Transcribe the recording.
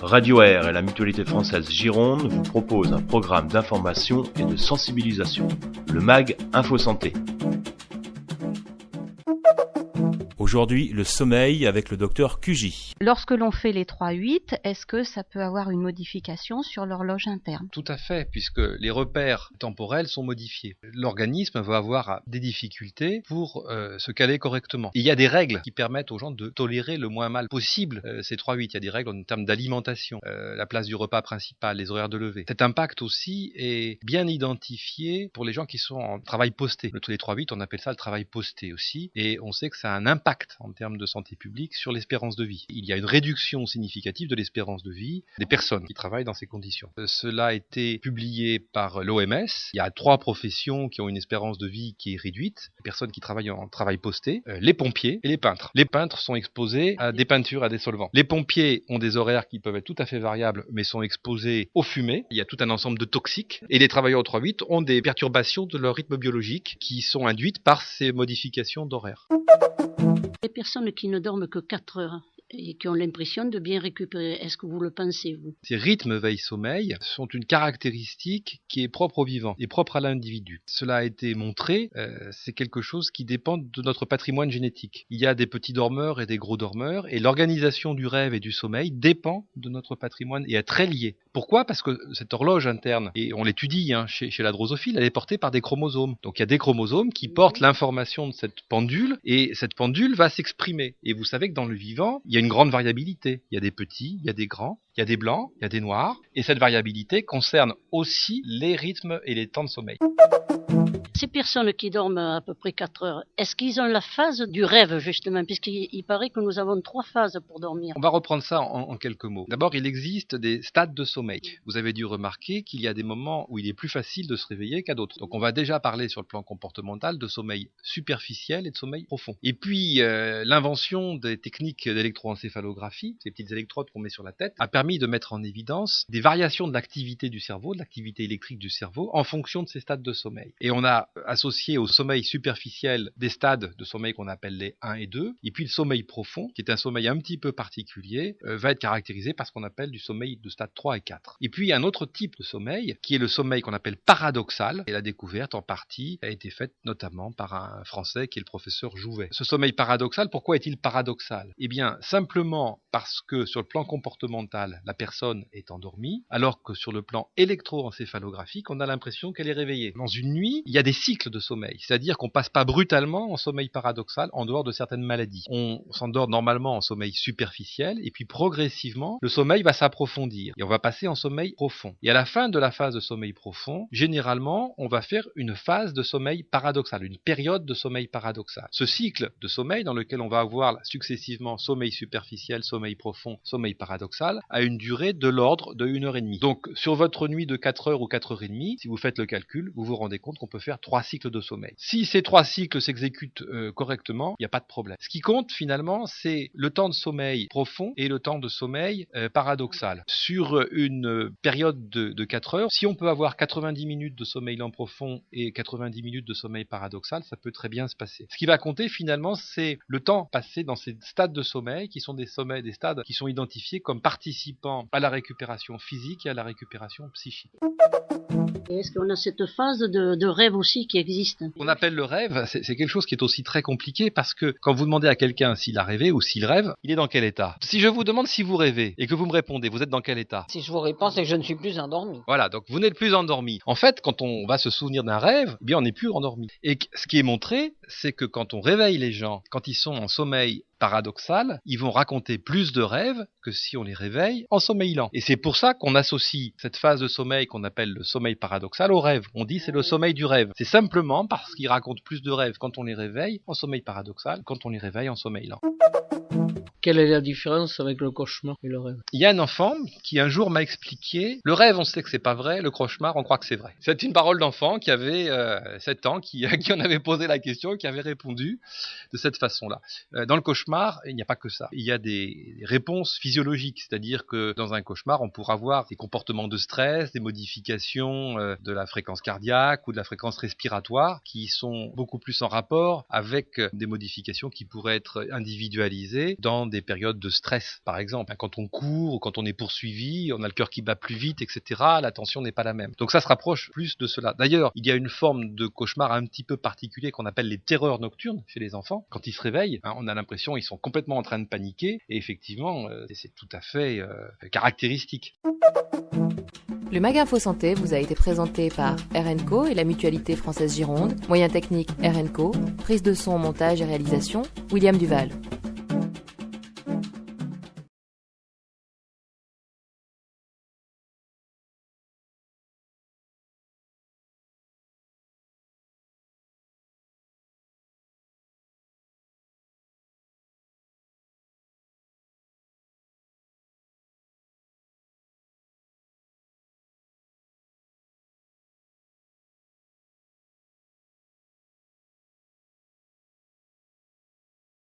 Radio Air et la Mutualité Française Gironde vous proposent un programme d'information et de sensibilisation, le MAG Info Santé. Aujourd'hui, le sommeil avec le docteur Cugy. Lorsque l'on fait les 3-8, est-ce que ça peut avoir une modification sur l'horloge interne ? Tout à fait, puisque les repères temporels sont modifiés. L'organisme va avoir des difficultés pour se caler correctement. Il y a des règles qui permettent aux gens de tolérer le moins mal possible ces 3-8. Il y a des règles en termes d'alimentation, la place du repas principal, les horaires de lever. Cet impact aussi est bien identifié pour les gens qui sont en travail posté. Tous les 3-8, on appelle ça le travail posté aussi, et on sait que ça a un impact en termes de santé publique sur l'espérance de vie. Il y a une réduction significative de l'espérance de vie des personnes qui travaillent dans ces conditions. Cela a été publié par l'OMS. Il y a 3 professions qui ont une espérance de vie qui est réduite. Les personnes qui travaillent en travail posté, les pompiers et les peintres. Les peintres sont exposés à des peintures, à des solvants. Les pompiers ont des horaires qui peuvent être tout à fait variables, mais sont exposés aux fumées. Il y a tout un ensemble de toxiques. Et les travailleurs au 3-8 ont des perturbations de leur rythme biologique qui sont induites par ces modifications d'horaire. Les personnes qui ne dorment que 4 heures et qui ont l'impression de bien récupérer, est-ce que vous le pensez, vous ? Ces rythmes veille-sommeil sont une caractéristique qui est propre au vivant et propre à l'individu. Cela a été montré, c'est quelque chose qui dépend de notre patrimoine génétique. Il y a des petits dormeurs et des gros dormeurs, et l'organisation du rêve et du sommeil dépend de notre patrimoine et est très liée. Pourquoi ? Parce que cette horloge interne, et on l'étudie chez la drosophile, elle est portée par des chromosomes. Donc il y a des chromosomes qui portent l'information de cette pendule, et cette pendule va s'exprimer. Et vous savez que dans le vivant, il y a une grande variabilité. Il y a des petits, il y a des grands, il y a des blancs, il y a des noirs, et cette variabilité concerne aussi les rythmes et les temps de sommeil. Ces personnes qui dorment à peu près 4 heures, est-ce qu'ils ont la phase du rêve, justement, puisqu'il paraît que nous avons 3 phases pour dormir ? On va reprendre ça en quelques mots. D'abord, il existe des stades de sommeil. Vous avez dû remarquer qu'il y a des moments où il est plus facile de se réveiller qu'à d'autres. Donc on va déjà parler sur le plan comportemental de sommeil superficiel et de sommeil profond. Et puis, l'invention des techniques d'électroencéphalographie, ces petites électrodes qu'on met sur la tête, a permis de mettre en évidence des variations de l'activité du cerveau, de l'activité électrique du cerveau, en fonction de ces stades de sommeil. Et on a associé au sommeil superficiel des stades de sommeil qu'on appelle les 1 et 2, et puis le sommeil profond, qui est un sommeil un petit peu particulier, va être caractérisé par ce qu'on appelle du sommeil de stade 3 et 4. Et puis un autre type de sommeil, qui est le sommeil qu'on appelle paradoxal, et la découverte en partie a été faite notamment par un Français qui est le professeur Jouvet. Ce sommeil paradoxal, pourquoi est-il paradoxal ? Eh bien, simplement parce que sur le plan comportemental, la personne est endormie, alors que sur le plan électroencéphalographique, on a l'impression qu'elle est réveillée. Dans une nuit, il y a des cycles de sommeil, c'est-à-dire qu'on passe pas brutalement en sommeil paradoxal en dehors de certaines maladies. On s'endort normalement en sommeil superficiel, et puis progressivement, le sommeil va s'approfondir, et on va passer en sommeil profond. Et à la fin de la phase de sommeil profond, généralement, on va faire une phase de sommeil paradoxal, une période de sommeil paradoxal. Ce cycle de sommeil, dans lequel on va avoir successivement sommeil superficiel, sommeil profond, sommeil paradoxal, a une durée de l'ordre de 1h30. Donc, sur votre nuit de 4 heures ou 4h30, si vous faites le calcul, vous vous rendez compte qu'on peut faire 3 cycles de sommeil. Si ces 3 cycles s'exécutent correctement, il n'y a pas de problème. Ce qui compte finalement, c'est le temps de sommeil profond et le temps de sommeil paradoxal. Sur une période de 4 heures, si on peut avoir 90 minutes de sommeil lent profond et 90 minutes de sommeil paradoxal, ça peut très bien se passer. Ce qui va compter finalement, c'est le temps passé dans ces stades de sommeil qui sont des stades qui sont identifiés comme participant à la récupération physique et à la récupération psychique. Et est-ce qu'on a cette phase de rêve aussi qui existe ? On appelle le rêve, c'est quelque chose qui est aussi très compliqué parce que quand vous demandez à quelqu'un s'il a rêvé ou s'il rêve, il est dans quel état ? Si je vous demande si vous rêvez et que vous me répondez, vous êtes dans quel état ? Si je vous réponds, c'est que je ne suis plus endormi. Voilà, donc vous n'êtes plus endormi. En fait, quand on va se souvenir d'un rêve, eh bien on n'est plus endormi. Et ce qui est montré, c'est que quand on réveille les gens, quand ils sont en sommeil paradoxal, ils vont raconter plus de rêves que si on les réveille en sommeil lent. Et c'est pour ça qu'on associe cette phase de sommeil qu'on appelle le sommeil paradoxal au rêve. On dit c'est le sommeil du rêve. C'est simplement parce qu'ils racontent plus de rêves quand on les réveille en sommeil paradoxal, quand on les réveille en sommeil lent. Quelle est la différence avec le cauchemar et le rêve? Il y a un enfant qui un jour m'a expliqué, le rêve on sait que c'est pas vrai, le cauchemar on croit que c'est vrai. C'est une parole d'enfant qui avait 7 ans, à qui on avait posé la question et qui avait répondu de cette façon-là. Dans le cauchemar, il n'y a pas que ça. Il y a des réponses physiologiques, c'est-à-dire que dans un cauchemar, on pourra avoir des comportements de stress, des modifications de la fréquence cardiaque ou de la fréquence respiratoire qui sont beaucoup plus en rapport avec des modifications qui pourraient être individualisées dans des périodes de stress, par exemple. Quand on court ou quand on est poursuivi, on a le cœur qui bat plus vite, etc. La tension n'est pas la même. Donc ça se rapproche plus de cela. D'ailleurs, il y a une forme de cauchemar un petit peu particulier qu'on appelle les terreurs nocturnes chez les enfants. Quand ils se réveillent, on a l'impression qu'ils sont complètement en train de paniquer et effectivement, c'est tout à fait caractéristique. Le Mag Info Santé vous a été présenté par RNCO et la Mutualité Française Gironde. Moyens techniques RNCO. Prise de son, montage et réalisation, William Duval.